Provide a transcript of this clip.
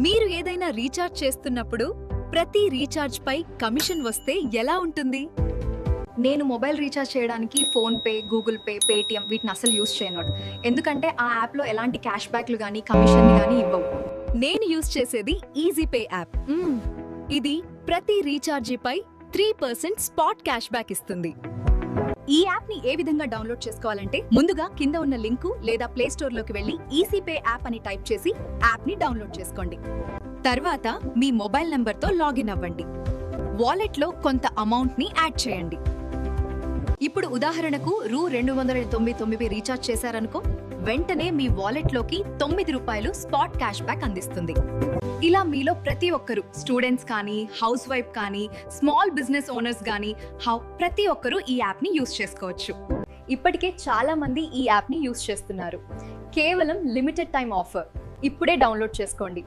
మీరు ఏదైనా రీఛార్జ్ చేస్తున్నప్పుడు ప్రతి రీఛార్జ్ పై కమిషన్ వస్తే ఎలా ఉంటుంది? నేను మొబైల్ రీఛార్జ్ చేయడానికి ఫోన్పే, గూగుల్ పే, పేటిఎం వీటిని అసలు యూస్ చేయను. ఎందుకంటే ఆ యాప్లో ఎలాంటి క్యాష్ బ్యాక్లు కానీ కమిషన్ని కానీ ఇవ్వవు. నేను యూస్ చేసేది ఈజీ పే యాప్. ఇది ప్రతి రీఛార్జీపై 3% స్పాట్ క్యాష్ బ్యాక్ ఇస్తుంది. ఈ యాప్ ని ఏ విధంగా డౌన్లోడ్ చేసుకోవాలంటే ముందుగా కింద ఉన్న లింకు లేదా ప్లే స్టోర్ లోకి వెళ్లి ఈజీ పే యాప్ అని టైప్ చేసి యాప్ ని డౌన్లోడ్ చేసుకోండి. తర్వాత మీ మొబైల్ నంబర్ తో లాగిన్ అవ్వండి. వాలెట్ లో కొంత అమౌంట్ ని యాడ్ చేయండి. ఇప్పుడు ఉదాహరణకు రూ. 299 రీఛార్జ్ చేశారనుకో, వెంటనే మీ వాలెట్ లోకి ₹9 స్పాట్ క్యాష్ బ్యాక్ అందిస్తుంది. ఇలా మీలో ప్రతి ఒక్కరు, స్టూడెంట్స్ కానీ, హౌస్ వైఫ్ కానీ, స్మాల్ బిజినెస్ ఓనర్స్ కానీ, ప్రతి ఒక్కరు ఈ యాప్ ని యూస్ చేసుకోవచ్చు. ఇప్పటికే చాలా మంది ఈ యాప్ ని యూస్ చేస్తున్నారు. కేవలం లిమిటెడ్ టైం ఆఫర్. ఇప్పుడే డౌన్లోడ్ చేసుకోండి.